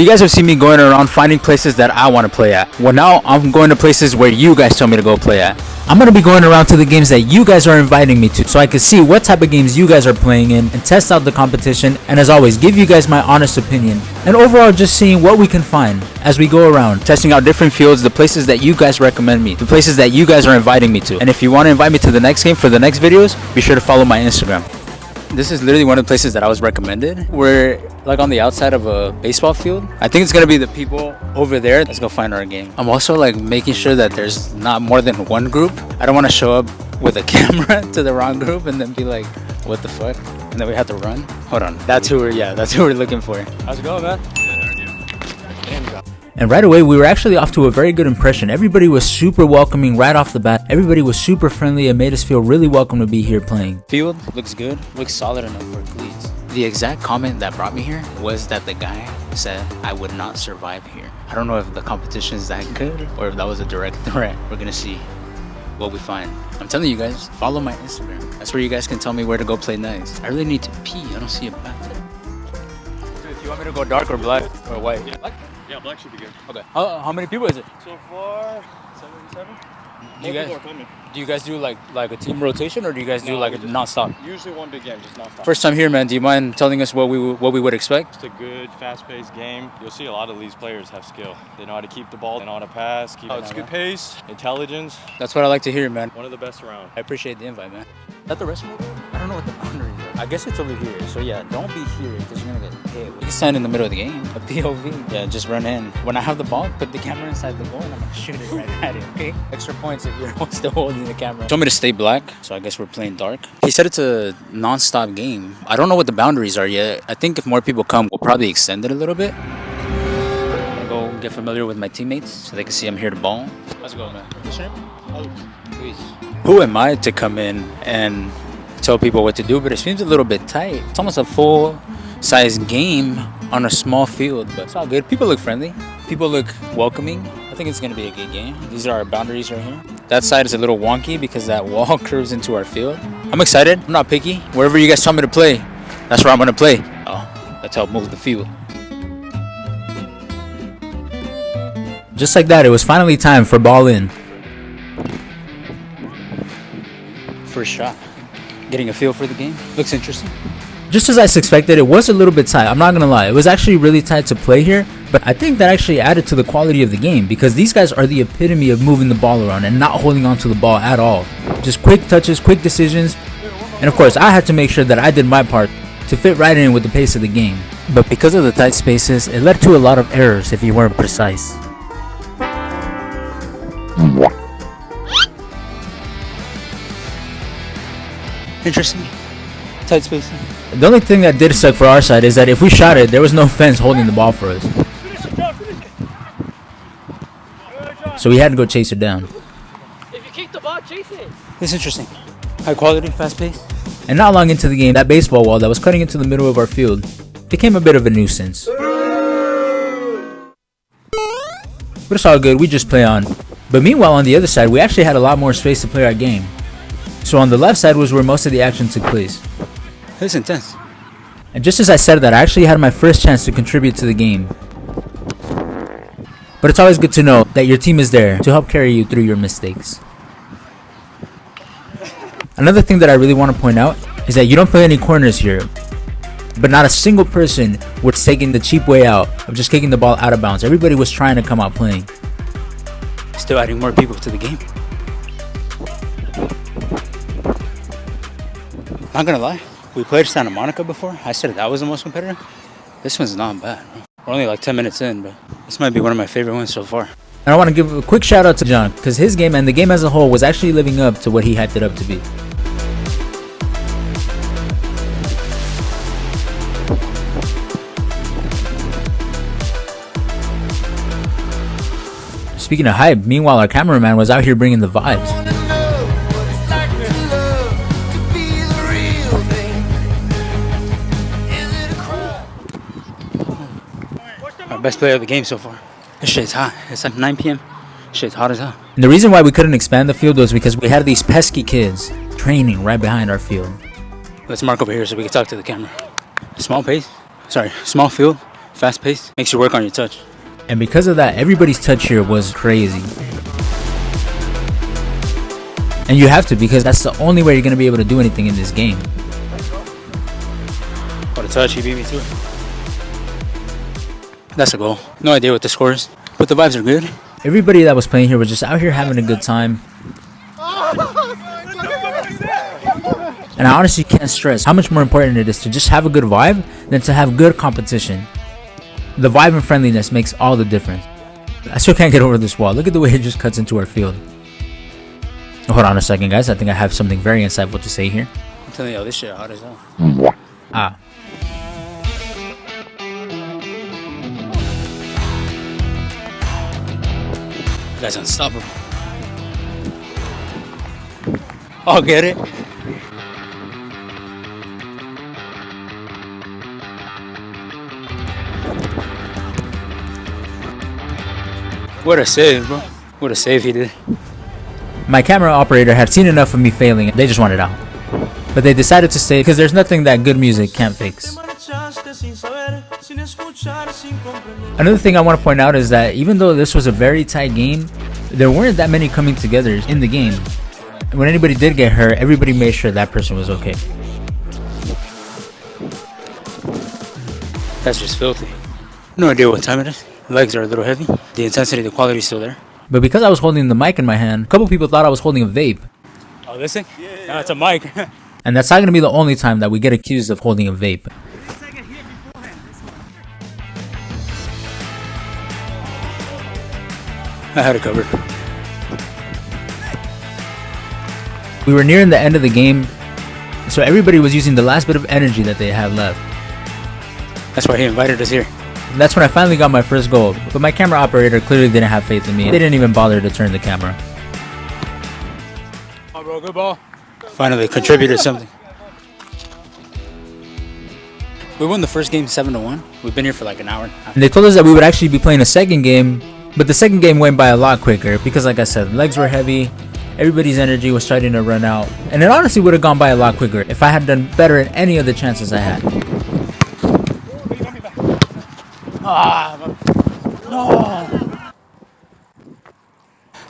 You guys have seen me going around finding places that I want to play at. Well, now I'm going to places where you guys tell me to go play at. I'm going to be going around to the games that you guys are inviting me to, so I can see what type of games you guys are playing in and test out the competition, and as always, give you guys my honest opinion, and overall just seeing what we can find as we go around, testing out different fields, the places that you guys recommend me, the places that you guys are inviting me to. And if you want to invite me to the next game for the next videos, be sure to follow my Instagram. This is literally one of the places that I was recommended. We're like on the outside of a baseball field. I think it's gonna be the people over there. Let's go find our game. I'm also like making sure that there's not more than one group. I don't want to show up with a camera to the wrong group and then be like, what the fuck? And then we have to run. Hold on, that's who we're looking for. How's it going, man? And right away, we were actually off to a very good impression. Everybody was super welcoming right off the bat. Everybody was super friendly and made us feel really welcome to be here playing. Field looks good, looks solid enough for cleats. The exact comment that brought me here was that the guy said I would not survive here. I don't know if the competition is that good or if that was a direct threat. We're gonna see what we find. I'm telling you guys, follow my Instagram. That's where you guys can tell me where to go play next. I really need to pee. I don't see a bathroom. Dude, if you want me to go dark or black or white? Yeah, black. Yeah, black should be good. Okay. How many people is it? So far, 77. Do you guys do like a team rotation, or do you guys do like a non-stop? Usually one big game, just non-stop. First time here, man. Do you mind telling us what we would expect? It's a good, fast-paced game. You'll see a lot of these players have skill. They know how to keep the ball, they know how to pass. It's good pace, intelligence. That's what I like to hear, man. One of the best around. I appreciate the invite, man. Is that the restaurant? I don't know what the boundary is. I guess it's over here. So yeah, don't be here because you're gonna get hit. You can stand in the middle of the game. A POV. Yeah, just run in. When I have the ball, put the camera inside the goal and I'm gonna shoot it right at it, okay? Extra points if you're still holding the camera. Told me to stay black, so I guess we're playing dark. He said it's a non-stop game. I don't know what the boundaries are yet. I think if more people come, we'll probably extend it a little bit. I'm gonna go get familiar with my teammates so they can see I'm here to ball. How's it going, man? What's your name? Please. Who am I to come in and tell people what to do? But it seems a little bit tight. It's almost a full-size game on a small field, but it's all good. People look friendly. People look welcoming. I think it's gonna be a good game. These are our boundaries right here. That side is a little wonky because that wall curves into our field. I'm excited. I'm not picky. Wherever you guys tell me to play, that's where I'm gonna play. Oh, let's help move the field. Just like that, it was finally time for ball in. First shot. Getting a feel for the game. Looks interesting. Just as I suspected, it was a little bit tight. I'm not gonna lie. It was actually really tight to play here, but I think that actually added to the quality of the game because these guys are the epitome of moving the ball around and not holding on to the ball at all. Just quick touches, quick decisions, and of course, I had to make sure that I did my part to fit right in with the pace of the game. But because of the tight spaces, it led to a lot of errors if you weren't precise. Interesting. Tight spacing. The only thing that did suck for our side is that if we shot it, there was no fence holding the ball for us. So we had to go chase it down. If you kick the ball, chase it. It's interesting. High quality, fast pace. And not long into the game, that baseball wall that was cutting into the middle of our field became a bit of a nuisance. But it's all good, we just play on. But meanwhile, on the other side, we actually had a lot more space to play our game. So on the left side was where most of the action took place. It's intense. And just as I said that, I actually had my first chance to contribute to the game. But it's always good to know that your team is there to help carry you through your mistakes. Another thing that I really want to point out is that you don't play any corners here. But not a single person was taking the cheap way out of just kicking the ball out of bounds. Everybody was trying to come out playing. Still adding more people to the game. Not gonna lie, we played Santa Monica before. I said that was the most competitive. This one's not bad. We're only like 10 minutes in, but this might be one of my favorite ones so far. And I want to give a quick shout out to John, because his game and the game as a whole was actually living up to what he hyped it up to be. Speaking of hype, meanwhile our cameraman was out here bringing the vibes. Best player of the game so far. This shit's hot. It's like 9 p.m. Shit's hot as hell. And the reason why we couldn't expand the field was because we had these pesky kids training right behind our field. Let's mark over here so we can talk to the camera. Small pace. Small field. Fast pace makes you work on your touch. And because of that, everybody's touch here was crazy. And you have to, because that's the only way you're going to be able to do anything in this game. What a touch, he beat me too. That's a goal. No idea what the score is, but the vibes are good. Everybody that was playing here was just out here having a good time. And I honestly can't stress how much more important it is to just have a good vibe than to have good competition. The vibe and friendliness makes all the difference. I still can't get over this wall. Look at the way it just cuts into our field. Hold on a second, guys. I think I have something very insightful to say here. I'm telling you, this shit hot as hell. Ah. That's unstoppable. Oh, get it? What a save, bro. What a save he did. My camera operator had seen enough of me failing. They just wanted out. But they decided to stay because there's nothing that good music can't fix. Another thing I want to point out is that even though this was a very tight game, there weren't that many coming together in the game. When anybody did get hurt, everybody made sure that person was okay. That's just filthy. No idea what time it is. Legs are a little heavy. The intensity, the quality is still there. But because I was holding the mic in my hand, a couple people thought I was holding a vape. Oh, this thing? Yeah. No, it's a mic. And that's not going to be the only time that we get accused of holding a vape. I had it covered. We were nearing the end of the game, so everybody was using the last bit of energy that they had left. That's why he invited us here. That's when I finally got my first goal, but my camera operator clearly didn't have faith in me. They didn't even bother to turn the camera. Oh, bro, good ball. Finally contributed something. We won the first game 7-1. We've been here for like an hour. And they told us that we would actually be playing a second game, but the second game went by a lot quicker because, like I said, legs were heavy, everybody's energy was starting to run out, and it honestly would have gone by a lot quicker if I had done better in any of the chances I had. No!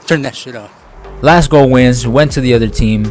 Turn that shit off. Last goal wins, went to the other team.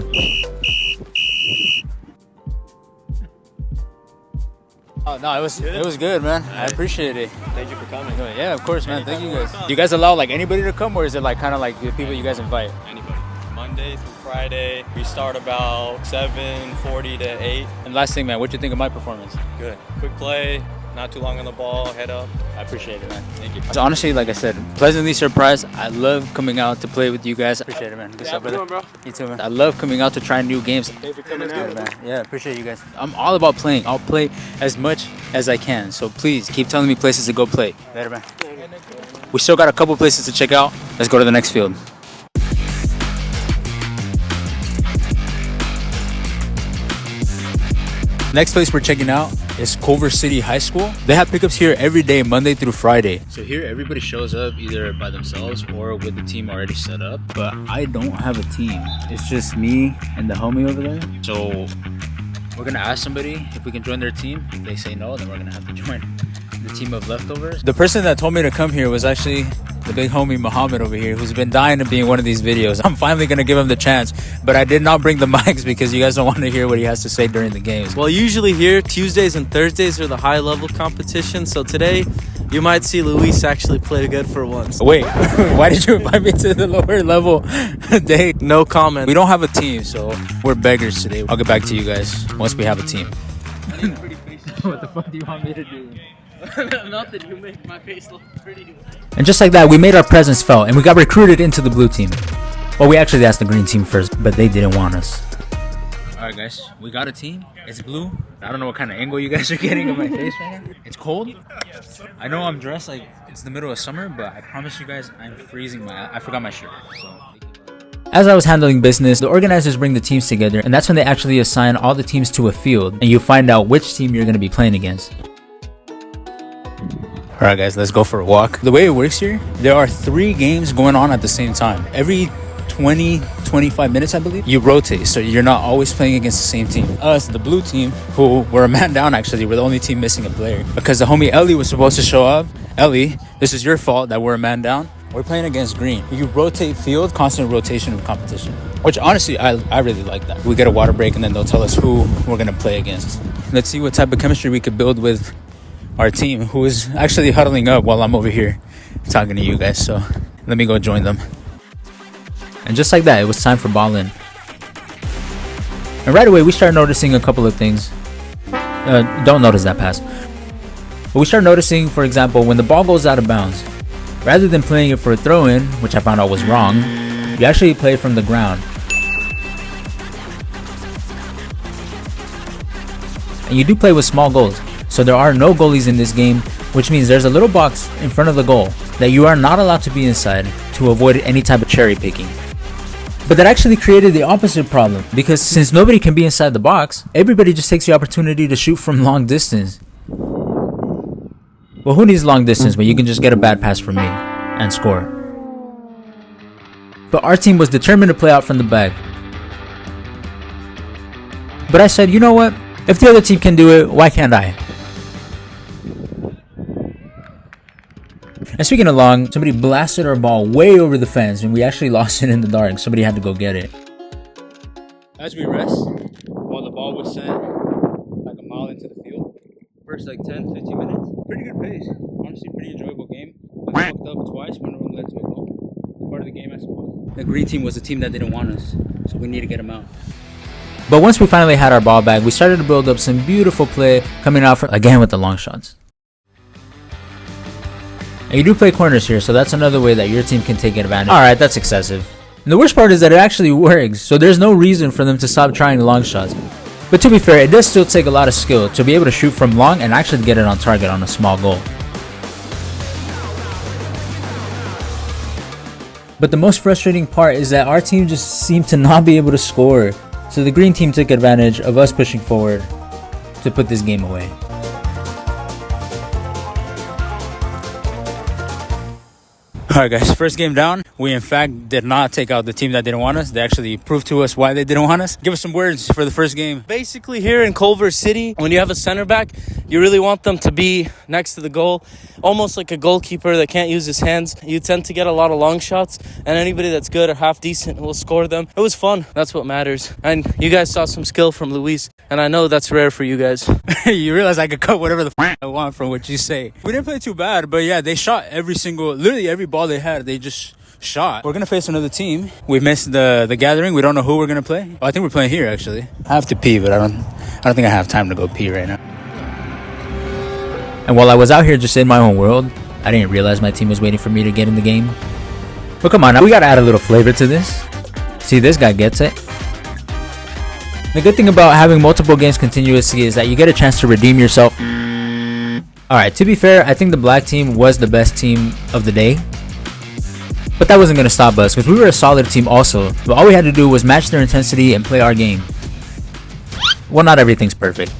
Oh, no, it was good, man. I appreciate it. Thank you for coming. Yeah, of course, man. Thank you guys. Do you guys allow like anybody to come, or is it like kind of like the people you guys invite? Anybody. Monday through Friday, we start about 7:40 to 8. And last thing, man, what do you think of my performance? Good. Quick play, not too long on the ball, head up. I appreciate it, man. Thank you. So honestly, like I said, pleasantly surprised. I love coming out to play with you guys. Appreciate it, man. Good stuff, brother. Bro. You too, man. I love coming out to try new games. Thanks for coming Good, out. man. Yeah, appreciate you guys. I'm all about playing. I'll play as much as I can. So please keep telling me places to go play. Later, man. We still got a couple places to check out. Let's go to the next field. Next place we're checking out is Culver City High School. They have pickups here every day, Monday through Friday. So here everybody shows up either by themselves or with the team already set up. But I don't have a team. It's just me and the homie over there. So we're gonna ask somebody if we can join their team. If they say no, then we're gonna have to join the team of leftovers. The person that told me to come here was actually the big homie Muhammad over here, who's been dying to be in one of these videos. I'm finally gonna give him the chance, but I did not bring the mics because you guys don't want to hear what he has to say during the games. Well, usually here, Tuesdays and Thursdays are the high-level competition, so today you might see Luis actually play good for once. Wait, why did you invite me to the lower level day? No comment. We don't have a team, so we're beggars today. I'll get back to you guys once we have a team. What the fuck do you want me to do? Nothing. You make my face look pretty. And just like that, we made our presence felt and we got recruited into the blue team. Well, we actually asked the green team first, but they didn't want us. Alright guys, we got a team. It's blue. I don't know what kind of angle you guys are getting of my face right now. It's cold. I know I'm dressed like it's the middle of summer, but I promise you guys I'm freezing I forgot my shirt. So as I was handling business, the organizers bring the teams together, and that's when they actually assign all the teams to a field, and you find out which team you're going to be playing against. alright guys, let's go for a walk. The way it works here, there are 3 games going on at the same time. Every 20-25 minutes, I believe, you rotate, so you're not always playing against the same team. Us, the blue team, who were a man down, actually, we're the only team missing a player because the homie Ellie was supposed to show up. Ellie, this is your fault that we're a man down. We're playing against green. You rotate field, constant rotation of competition, which honestly I really like that. We get a water break and then they'll tell us who we're gonna play against. Let's see what type of chemistry we could build with our team, who is actually huddling up while I'm over here talking to you guys. So let me go join them. And just like that, it was time for ball in. And right away, we start noticing a couple of things. Don't notice that pass. But we start noticing, for example, when the ball goes out of bounds, rather than playing it for a throw-in, which I found out was wrong, you actually play from the ground. And you do play with small goals, so there are no goalies in this game, which means there's a little box in front of the goal that you are not allowed to be inside to avoid any type of cherry picking. But that actually created the opposite problem, because since nobody can be inside the box, everybody just takes the opportunity to shoot from long distance. Well, who needs long distance when you can just get a bad pass from me and score? But our team was determined to play out from the back. But I said, you know what? If the other team can do it, why can't I? And speaking of long, somebody blasted our ball way over the fence and we actually lost it in the dark. Somebody had to go get it. As we rest, while the ball was sent like a mile into the field, first like 10-15 minutes, pretty good pace. Honestly, pretty enjoyable game. We fucked up twice when we led to a goal. Part of the game, I suppose. The green team was the team that didn't want us, so we need to get them out. But once we finally had our ball back, we started to build up some beautiful play coming out again with the long shots. And you do play corners here, so that's another way that your team can take advantage. Alright, that's excessive. And the worst part is that it actually works, so there's no reason for them to stop trying the long shots. But to be fair, it does still take a lot of skill to be able to shoot from long and actually get it on target on a small goal. But the most frustrating part is that our team just seemed to not be able to score. So the green team took advantage of us pushing forward to put this game away. Alright guys, first game down. We in fact did not take out the team that didn't want us. They actually proved to us why they didn't want us. Give us some words for the first game. Basically, here in Culver City, when you have a center back, you really want them to be next to the goal, almost like a goalkeeper that can't use his hands. You tend to get a lot of long shots, and anybody that's good or half decent will score them. It was fun. That's what matters. And you guys saw some skill from Luis, and I know that's rare for you guys. You realize I could cut whatever the I want from what you say. We didn't play too bad, but yeah, they shot literally every ball they had, they just shot. We're gonna face another team. We missed the gathering. We don't know who we're gonna play. Oh, I think we're playing here actually. I have to pee, but I don't think I have time to go pee right now. And while I was out here just in my own world, I didn't realize my team was waiting for me to get in the game. But come on, we gotta add a little flavor to this. See, this guy gets it. The good thing about having multiple games continuously is that you get a chance to redeem yourself. Alright, to be fair, I think the black team was the best team of the day. But that wasn't going to stop us, because we were a solid team also. But all we had to do was match their intensity and play our game. Well, not everything's perfect.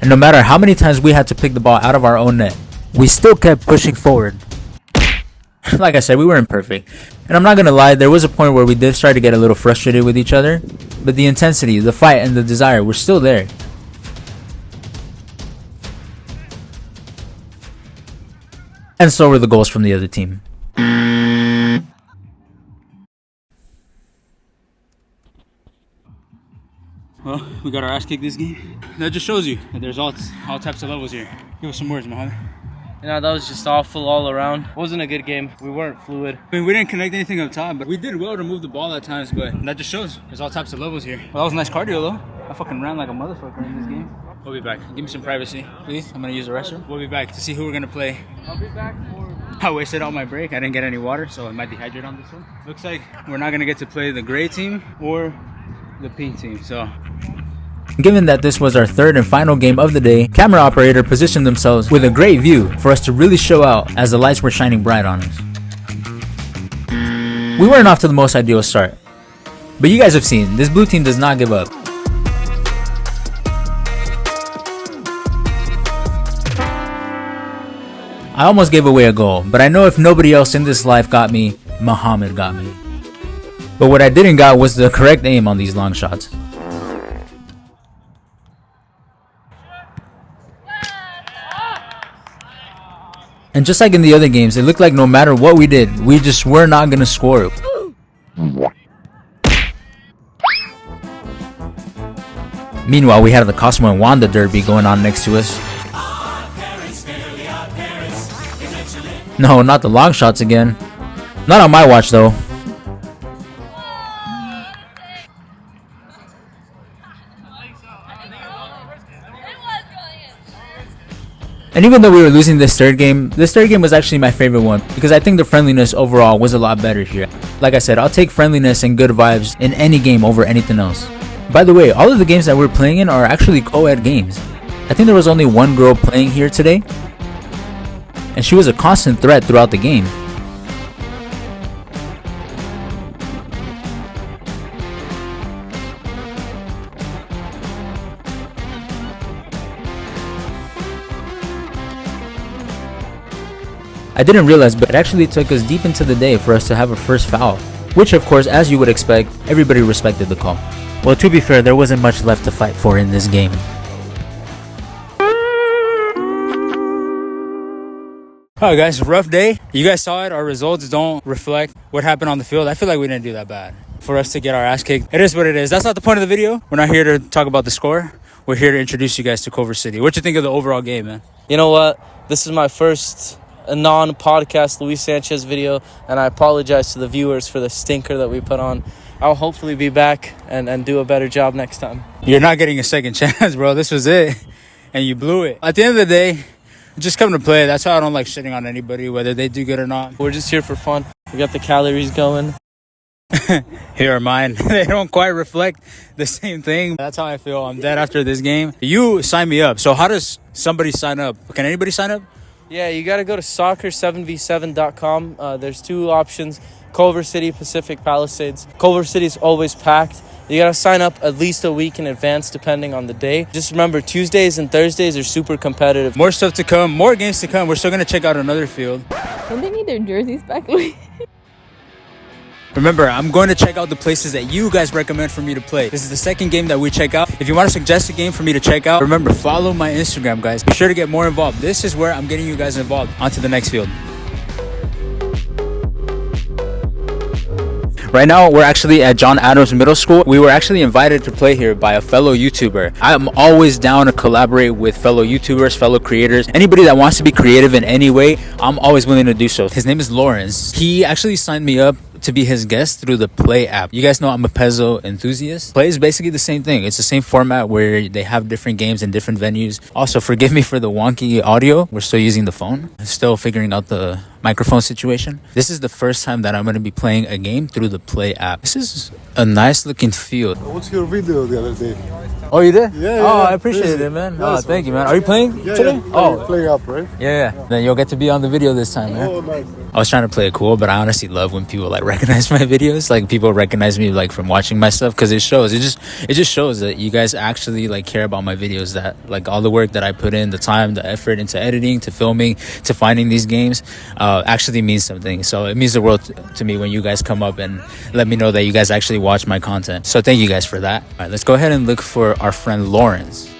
And no matter how many times we had to pick the ball out of our own net, we still kept pushing forward. Like I said, we weren't perfect. And I'm not going to lie, there was a point where we did start to get a little frustrated with each other. But the intensity, the fight, and the desire were still there. And so were the goals from the other team. Well, we got our ass kicked this game. That just shows you that there's all types of levels here. Give us some words, Mohammed. Yeah, that was just awful all around. Wasn't a good game. We weren't fluid. I mean, we didn't connect anything up top, but we did well to move the ball at times, but that just shows there's all types of levels here. Well, that was nice cardio, though. I fucking ran like a motherfucker in this game. We'll be back. Give me some privacy, please. I'm gonna use the restroom. We'll be back to see who we're gonna play. I'll be back for... I wasted all my break. I didn't get any water, so I might dehydrate on this one. Looks like we're not gonna get to play the gray team or the pink team, so... Given that this was our third and final game of the day, camera operator positioned themselves with a great view for us to really show out as the lights were shining bright on us. We weren't off to the most ideal start, but you guys have seen, this blue team does not give up. I almost gave away a goal, but I know if nobody else in this life got me, Muhammad got me. But what I didn't got was the correct aim on these long shots. And just like in the other games, it looked like no matter what we did, we just were not gonna score. Meanwhile, we had the Cosmo and Wanda derby going on next to us. No, not the long shots again. Not on my watch though. And even though we were losing this third game was actually my favorite one because I think the friendliness overall was a lot better here. Like I said, I'll take friendliness and good vibes in any game over anything else. By the way, all of the games that we're playing in are actually co-ed games. I think there was only one girl playing here today, and she was a constant threat throughout the game. I didn't realize, but it actually took us deep into the day for us to have a first foul, which of course, as you would expect, everybody respected the call. Well, to be fair, there wasn't much left to fight for in this game. Alright guys, rough day. You guys saw it, our results don't reflect what happened on the field. I feel like we didn't do that bad for us to get our ass kicked. It is what it is. That's not the point of the video. We're not here to talk about the score. We're here to introduce you guys to Culver City. What you think of the overall game, man? You know what? This is my first non-podcast Luis Sanchez video, and I apologize to the viewers for the stinker that we put on. I'll hopefully be back and do a better job next time. You're not getting a second chance, bro. This was it, and you blew it. At the end of the day, just come to play. That's how I don't like shitting on anybody, whether they do good or not. We're just here for fun. We got the calories going. Here are mine. They don't quite reflect the same thing. That's how I feel. I'm dead after this game. You signed me up. So how does somebody sign up? Can anybody sign up? Yeah, you got to go to soccer7v7.com. There's two options: Culver City, Pacific Palisades. Culver City is always packed. You got to sign up at least a week in advance depending on the day. Just remember, Tuesdays and Thursdays are super competitive. More stuff to come, more games to come. We're still going to check out another field. Don't they need their jerseys back, Louis? Remember, I'm going to check out the places that you guys recommend for me to play. This is the second game that we check out. If you want to suggest a game for me to check out, remember, follow my Instagram, guys. Be sure to get more involved. This is where I'm getting you guys involved. On to the next field. Right now, we're actually at John Adams Middle School. We were actually invited to play here by a fellow YouTuber. I'm always down to collaborate with fellow YouTubers, fellow creators. Anybody that wants to be creative in any way, I'm always willing to do so. His name is Lawrence. He actually signed me up to be his guest through the Play app. You guys know I'm a Pezzo enthusiast. Play is basically the same thing. It's the same format where they have different games in different venues. Also, forgive me for the wonky audio. We're still using the phone. Still figuring out the microphone situation. This is the first time that I'm going to be playing a game through the Play app. This is a nice looking field. I watched your video the other day. Oh, you did? Yeah, Oh, yeah, I appreciate crazy. it, man. Yeah, Oh, thank you, man. Are you playing today? Oh, playing up, right? Yeah. Then you'll get to be on the video this time, man. Oh, nice. I was trying to play it cool, but I honestly love when people like recognize my videos. Like people recognize me like from watching my stuff because it shows. It just shows that you guys actually like care about my videos. That like all the work that I put in, the time, the effort into editing, to filming, to finding these games, actually means something. So it means the world to me when you guys come up and let me know that you guys actually watch my content. So thank you guys for that. All right, let's go ahead and look for our friend Lawrence.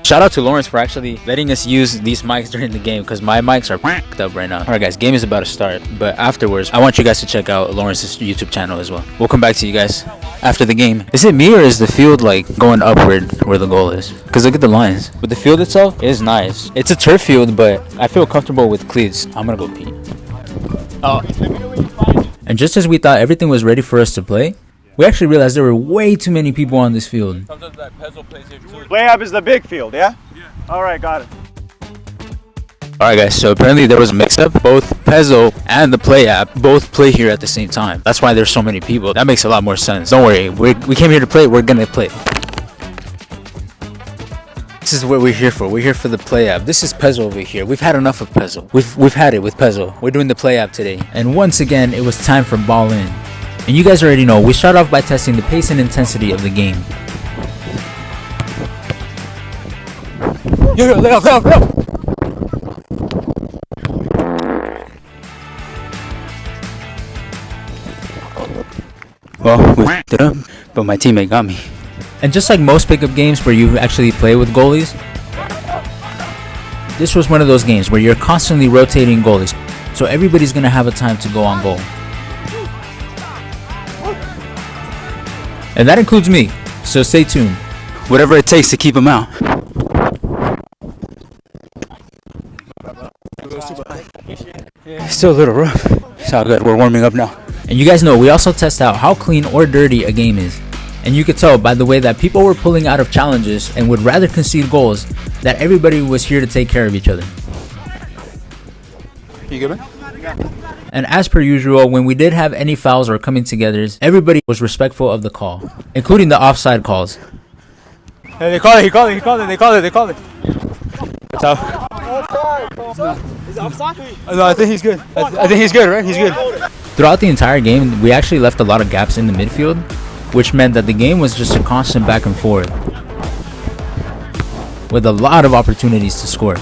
Shout out to Lawrence for actually letting us use these mics during the game because my mics are f***ed up right now. Alright guys, game is about to start, but afterwards I want you guys to check out Lawrence's YouTube channel as well. We'll come back to you guys after the game. Is it me or is the field like going upward where the goal is? Because look at the lines. But the field itself is nice. It's a turf field, but I feel comfortable with cleats. I'm gonna go pee. Oh. And just as we thought everything was ready for us to play, we actually realized there were way too many people on this field. Play app is the big field, yeah? Yeah. All right, got it. Alright guys, so apparently there was a mix-up. Both Pezzo and the Play app both play here at the same time. That's why there's so many people. That makes a lot more sense. Don't worry, we came here to play, we're gonna play. This is what we're here for. We're here for the Play app. This is Pezzo over here. We've had enough of Pezzo. We've had it with Pezzo. We're doing the Play app today. And once again, it was time for ball in. And you guys already know, we start off by testing the pace and intensity of the game. Yo, lay off. Well, we f***ed it up, but my teammate got me. And just like most pickup games where you actually play with goalies, this was one of those games where you're constantly rotating goalies, so everybody's gonna have a time to go on goal. And that includes me, so stay tuned. Whatever it takes to keep him out. Still a little rough. It's all good. We're warming up now. And you guys know we also test out how clean or dirty a game is. And you could tell by the way that people were pulling out of challenges and would rather concede goals that everybody was here to take care of each other. You good, man? And as per usual, when we did have any fouls or coming togethers, everybody was respectful of the call, including the offside calls. Hey, they call it. What's up? Is it offside? No, I think he's good. I think he's good, right? He's good. Throughout the entire game, we actually left a lot of gaps in the midfield, which meant that the game was just a constant back and forth, with a lot of opportunities to score.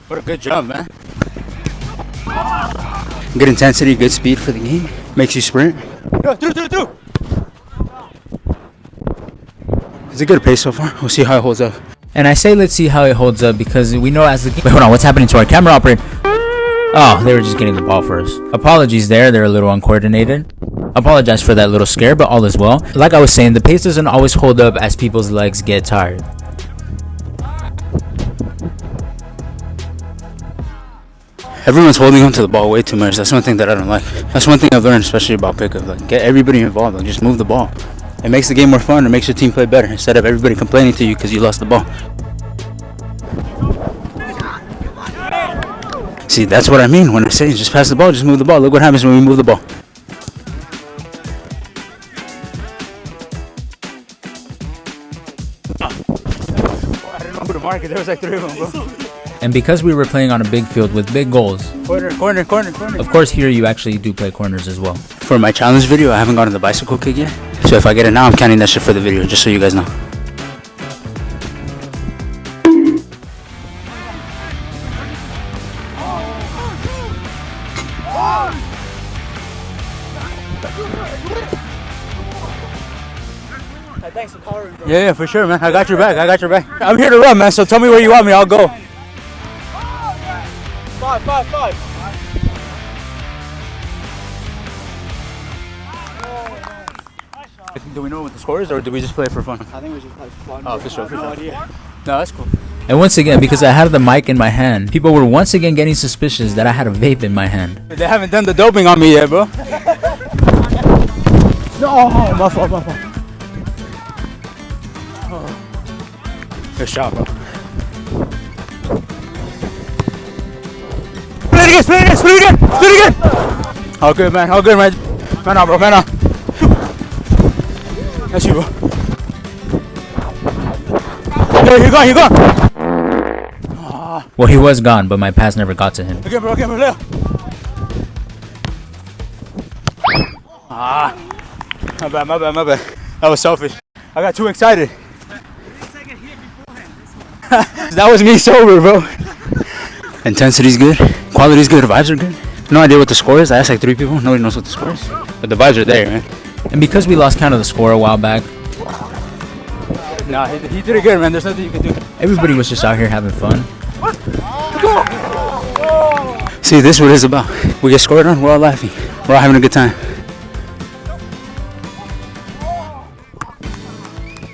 What a good job, man. Good intensity, good speed for the game. Makes you sprint. Through. It's a good pace so far. We'll see how it holds up. And I say let's see how it holds up because we know as the game... Wait, hold on, what's happening to our camera operator? Oh, they were just getting the ball first. Apologies there, they're a little uncoordinated. Apologize for that little scare, but all is well. Like I was saying, the pace doesn't always hold up as people's legs get tired. Everyone's holding on to the ball way too much. That's one thing that I don't like. That's one thing I've learned, especially about pickup. Like, get everybody involved. Like, just move the ball. It makes the game more fun. It makes your team play better instead of everybody complaining to you because you lost the ball. See, that's what I mean when I say just pass the ball, just move the ball. Look what happens when we move the ball. I didn't know who to mark it. There was like 3 of them, bro. And because we were playing on a big field with big goals, Corner. of course here you actually do play corners as well. For my challenge video, I haven't gotten the bicycle kick yet. So if I get it now, I'm counting that shit for the video, just so you guys know. Thanks for covering, bro. Yeah, for sure, man. I got your back. I'm here to run, man, so tell me where you want me. I'll go. 5. Do we know what the score is, or do we just play for fun? I think we should play for fun. Oh, for sure. No idea. No, that's cool. And once again, because I had the mic in my hand, people were once again getting suspicious that I had a vape in my hand. They haven't done the doping on me yet, bro. No, my fault. Good shot, bro. Split it again. All good, man. Man on, bro. That's you, bro. Hey, he gone. Well, he was gone, but my pass never got to him. Again, bro. Leo. My bad. That was selfish. I got too excited. That was me sober, bro. Intensity's good. Quality's good. Vibes are good. No idea what the score is. I asked like 3 people. Nobody knows what the score is. But the vibes are there, man. And because we lost count of the score a while back, Nah, he did it good, man. There's nothing you can do. everybody was just out here having fun. See, this is what it's about. We get scored on, we're all laughing. We're all having a good time.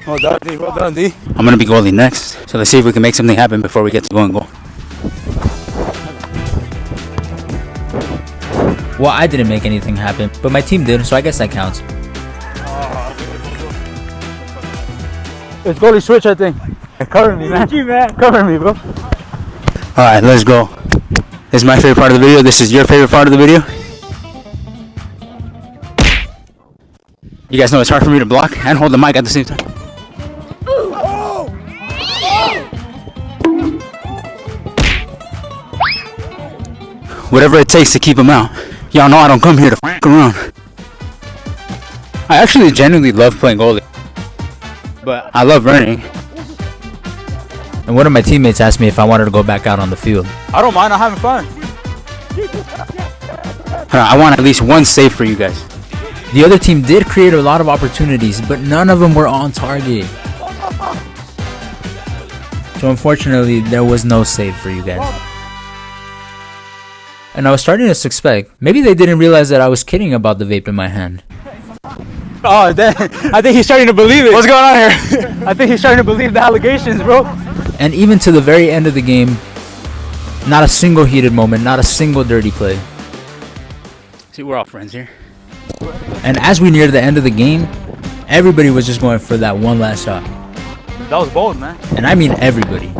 Well done, D. I'm going to be goalie next. So let's see if we can make something happen before we get to going goal. Well, I didn't make anything happen, but my team did, so I guess that counts. It's goalie switch, I think. Cover me, man. Cover me, bro. Alright, let's go. This is my favorite part of the video. This is your favorite part of the video. You guys know it's hard for me to block and hold the mic at the same time. whatever it takes to keep them out. Y'all know I don't come here to f around. I actually genuinely love playing goalie, but I love running. And one of my teammates asked me if I wanted to go back out on the field. I don't mind. I'm having fun. I want at least one save for you guys. The other team did create a lot of opportunities, but none of them were on target. So unfortunately, there was no save for you guys. And I was starting to suspect, maybe they didn't realize that I was kidding about the vape in my hand. Oh, I think he's starting to believe it. What's going on here? I think he's starting to believe the allegations, bro. And even to the very end of the game, not a single heated moment, not a single dirty play. See, we're all friends here. And as we neared the end of the game, everybody was just going for that one last shot. That was bold, man. And I mean everybody.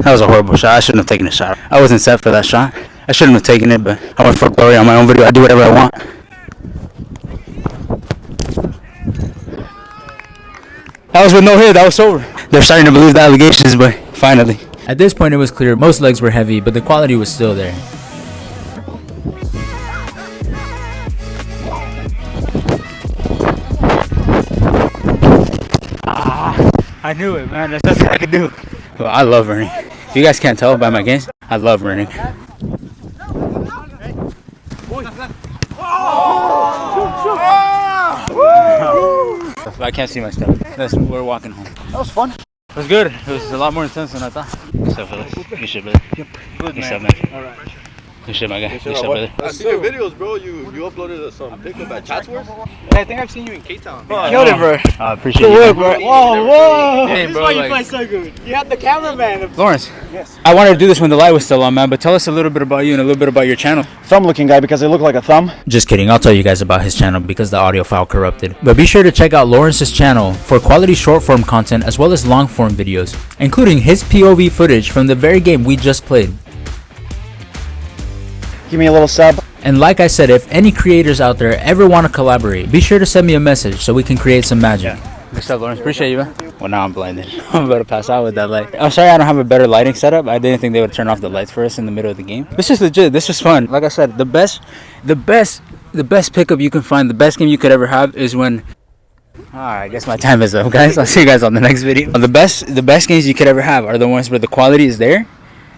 That was a horrible shot. I shouldn't have taken a shot. I wasn't set for that shot. I shouldn't have taken it, but I went for glory on my own video. I do whatever I want. That was with no hit. That was over. They're starting to believe the allegations, but finally. At this point, it was clear most legs were heavy, but the quality was still there. I knew it, man. That's nothing I could do. Well, I love running. If you guys can't tell by my games, I love running. I can't see my stuff. We're walking home. That was fun. It was good. It was a lot more intense than I thought. Good stuff, fellas. Good shit, brother. Good stuff, man. All right. Good shit, my guy. Good stuff, brother. I see your videos, bro. You uploaded some pickup at Chatsworth. I think I've seen you in K-Town. Killed it, bro. I appreciate it, bro. Whoa! Hey, bro, you play so good. You had the cameraman. Lawrence. Yes. I wanted to do this when the light was still on, man, but tell us a little bit about you and a little bit about your channel. Thumb-looking guy because I look like a thumb. Just kidding, I'll tell you guys about his channel because the audio file corrupted. But be sure to check out Lawrence's channel for quality short-form content as well as long-form videos, including his POV footage from the very game we just played. Give me a little sub. And like I said, if any creators out there ever want to collaborate, be sure to send me a message so we can create some magic. Good stuff, Lawrence. Appreciate you, man. Well, now I'm blinded. I'm about to pass out with that light. I'm sorry I don't have a better lighting setup. I didn't think they would turn off the lights for us in the middle of the game. This is legit. This was fun. Like I said, the best pickup you can find, the best game you could ever have is when... I guess my time is up, guys. I'll see you guys on the next video. The best games you could ever have are the ones where the quality is there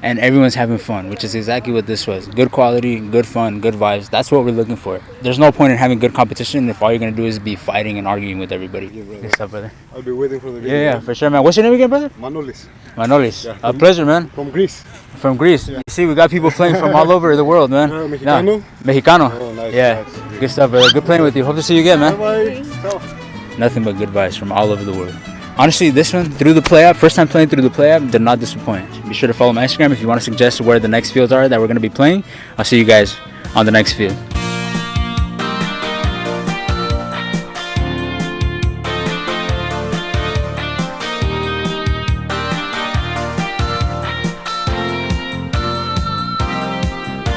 and everyone's having fun, which is exactly what this was. Good quality, good fun, good vibes. That's what we're looking for. There's no point in having good competition if all you're going to do is be fighting and arguing with everybody. Yeah, brother. Good stuff, brother. I'll be waiting for the video. Yeah, for sure, man. What's your name again, brother? Manolis. Manolis. Yeah, A pleasure, man. From Greece. From Greece. Yeah. You see, we got people playing from all over the world, man. Mexicano? No. Mexicano. Oh, nice. Yeah. Nice. Good stuff, brother. Good playing with you. Hope to see you again, man. Bye-bye. Nothing but good vibes from all over the world. Honestly, this one, through the play app, first time playing through the play app, did not disappoint. Be sure to follow my Instagram if you want to suggest where the next fields are that we're going to be playing. I'll see you guys on the next field.